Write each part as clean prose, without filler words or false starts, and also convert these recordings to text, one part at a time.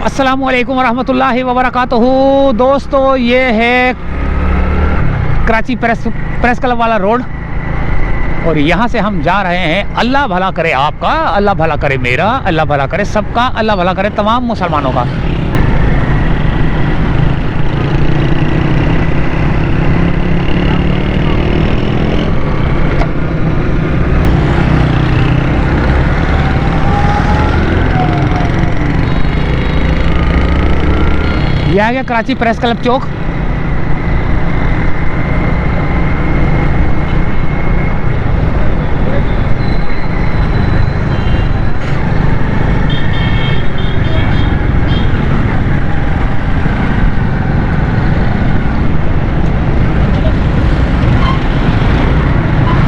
अस्सलामुअलैकुम वरहमतुल्लाहि वबरकातुहू। दोस्तों, ये है कराची प्रेस क्लब वाला रोड और यहाँ से हम जा रहे हैं। अल्लाह भला करे आपका, अल्लाह भला करे मेरा, अल्लाह भला करे सबका, अल्लाह भला करे तमाम मुसलमानों का। ये आ गया कराची प्रेस क्लब चौक।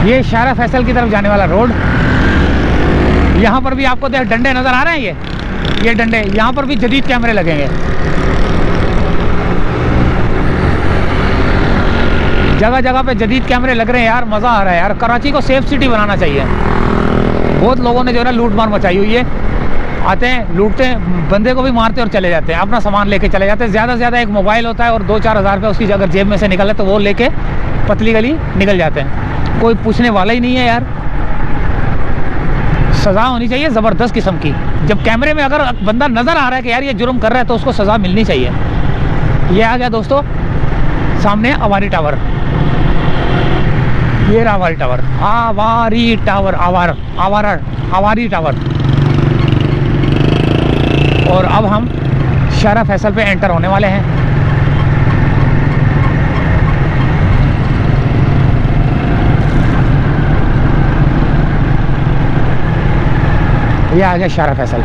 ये शारा फैसल की तरफ जाने वाला रोड। यहाँ पर भी आपको देख डंडे नज़र आ रहे हैं। ये डंडे, यहाँ पर भी जदीद कैमरे लगेंगे। जगह जगह पे जदीद कैमरे लग रहे हैं यार, मज़ा आ रहा है यार। कराची को सेफ सिटी बनाना चाहिए। बहुत लोगों ने जो है ना लूट मार मचाई हुई है। आते हैं, लूटते हैं, बंदे को भी मारते और चले जाते हैं, अपना सामान लेके चले जाते हैं। ज़्यादा से ज़्यादा एक मोबाइल होता है और 2-4 हज़ार रुपये उसकी अगर जेब में से निकले तो वो लेके पतली गली निकल जाते हैं। कोई पूछने वाला ही नहीं है यार। सज़ा होनी चाहिए ज़बरदस्त किस्म की। जब कैमरे में अगर बंदा नज़र आ रहा है कि यार ये जुर्म कर रहा है तो उसको सज़ा मिलनी चाहिए। ये आ गया दोस्तों सामने अवारी टावर। ये रहा Avari tower, Avari tower, Avari tower. और अब हम शारा फैसल पे एंटर होने वाले हैं। ये आ गया शारा फैसल।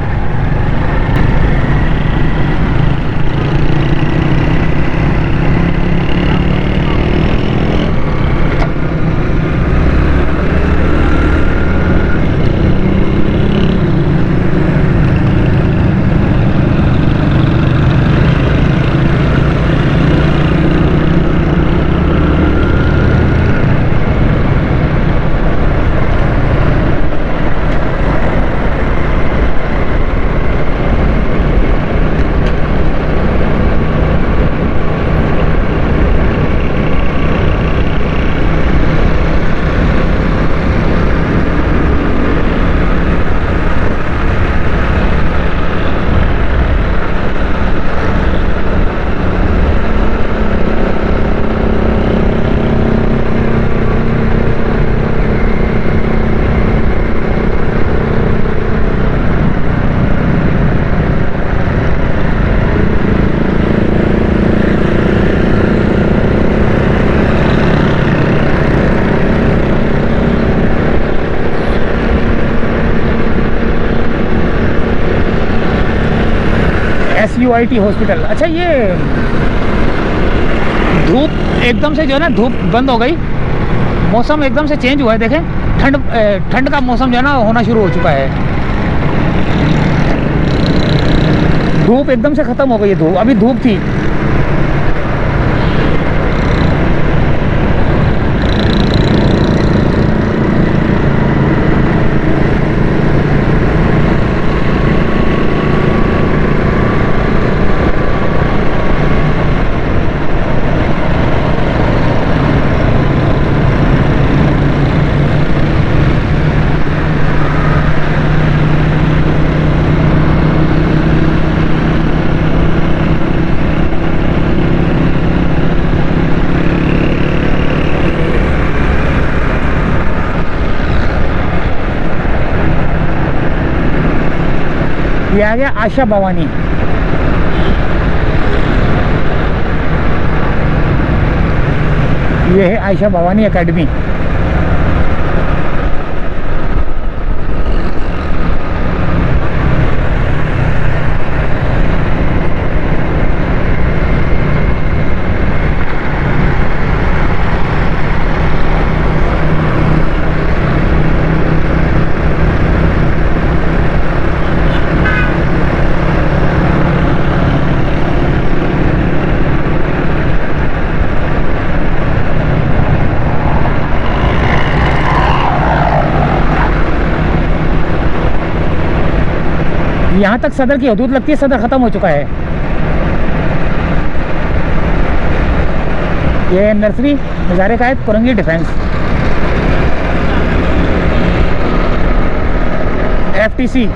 SUIT hospital. अच्छा, ये धूप एकदम से जो है ना, धूप बंद हो गई, मौसम एकदम से चेंज हुआ है। देखें, ठंड का मौसम जो है ना होना शुरू हो चुका है। धूप एकदम से ख़त्म हो गई है। धूप, अभी धूप थी। ये आ गया आशा भवानी। ये है आयशा भवानी एकेडमी। यहाँ तक सदर की हदूद लगती है, सदर ख़त्म हो चुका है। ये नर्सरी नज़ारे का है, कुरंगी डिफेंस, FTC।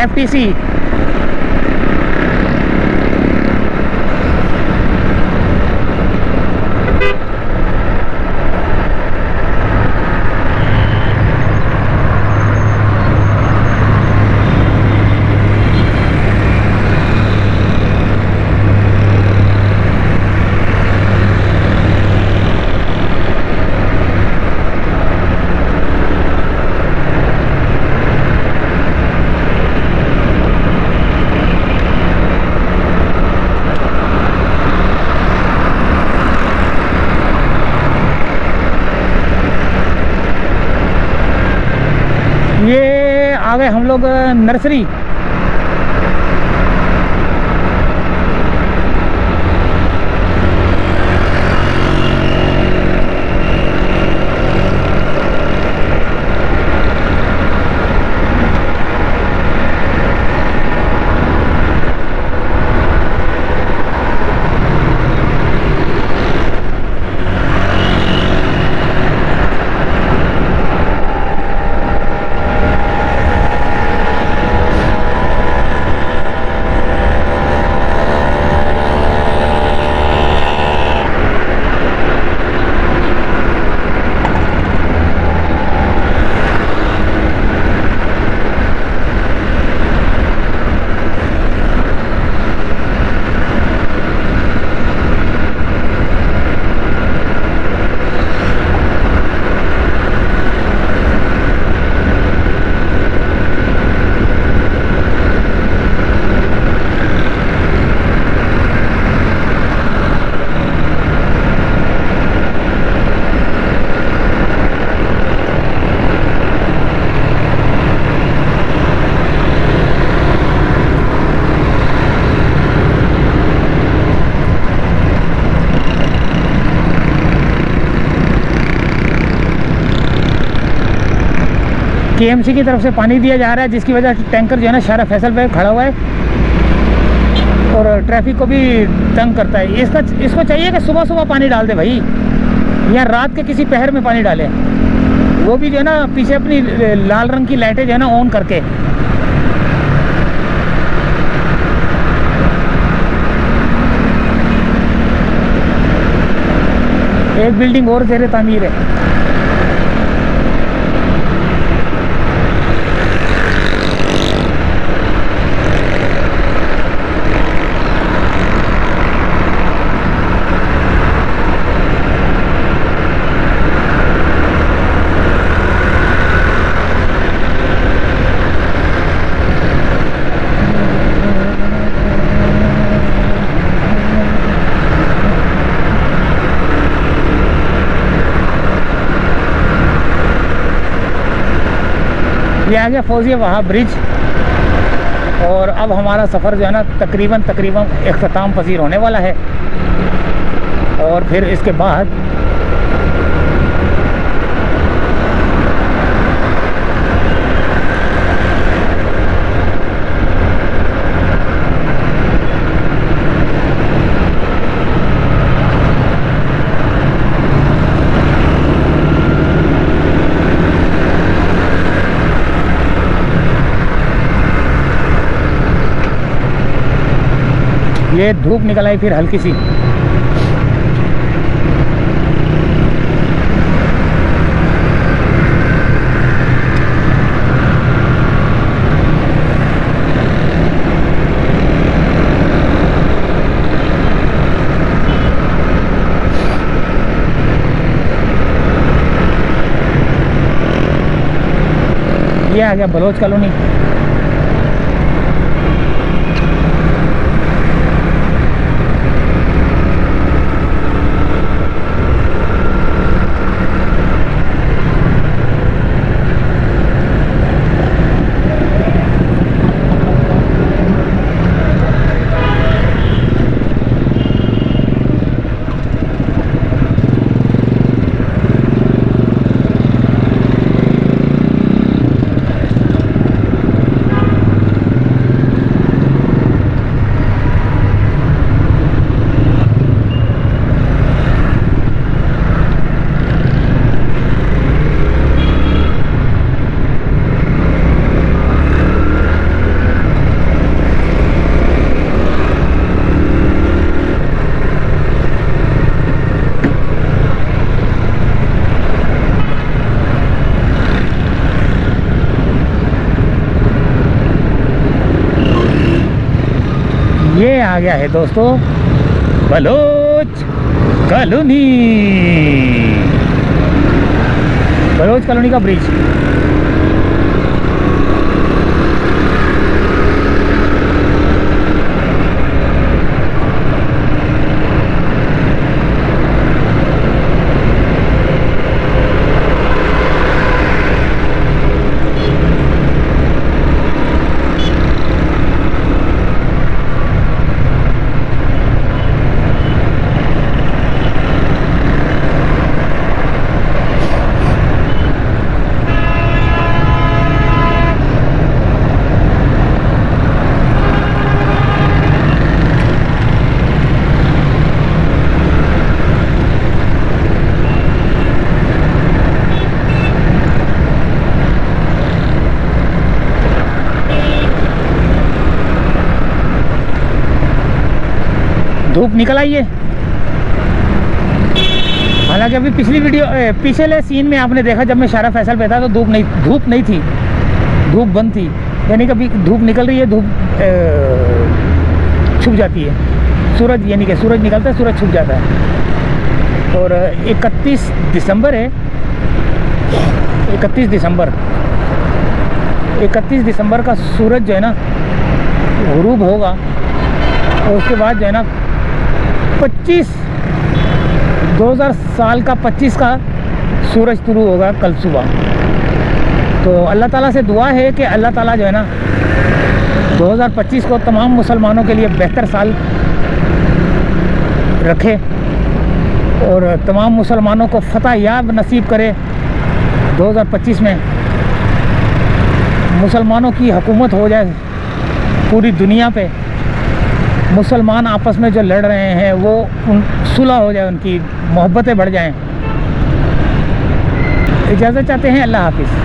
FTC आ गए हम लोग नर्सरी। KMC की तरफ से पानी दिया जा रहा है, जिसकी वजह से टैंकर जो है ना शारा फैसल पे खड़ा हुआ है और ट्रैफिक को भी तंग करता है। इसको चाहिए कि सुबह सुबह पानी डाल दे भाई, या रात के किसी पहर में पानी डाले, वो भी जो है ना पीछे अपनी लाल रंग की लाइटें जो है ना ऑन करके। एक बिल्डिंग और ज़ेरे तामीर है। ये आ गया फौजिया वहाब ब्रिज, और अब हमारा सफ़र जो है ना तकरीबन इख्तिताम पसीर होने वाला है। और फिर इसके बाद ये धूप निकल आई फिर हल्की सी। ये आ गया बलोच कॉलोनी। आ गया है दोस्तों बलोच कॉलोनी, बलोच कॉलोनी का ब्रिज। धूप निकल आई है। हालांकि अभी पिछली वीडियो पिछले सीन में आपने देखा जब मैं शारा फैसल पे था तो धूप नहीं थी, धूप बंद थी। यानी कि अभी धूप निकल रही है, धूप छुप जाती है। सूरज यानी कि सूरज निकलता है, सूरज छुप जाता है। और 31 दिसंबर है, 31 दिसंबर का सूरज जो है ना गुरूब होगा और उसके बाद जो है ना 2000 साल का 25 का सूरज शुरू होगा कल सुबह। तो अल्लाह ताला से दुआ है कि अल्लाह ताला जो है ना 2025 को तमाम मुसलमानों के लिए बेहतर साल रखे और तमाम मुसलमानों को फतह याब नसीब करे। 2025 में मुसलमानों की हुकूमत हो जाए पूरी दुनिया पे, मुसलमान आपस में जो लड़ रहे हैं वो सुलह हो जाए, उनकी मोहब्बतें बढ़ जाएं। इजाज़त चाहते हैं, अल्लाह हाफिज़।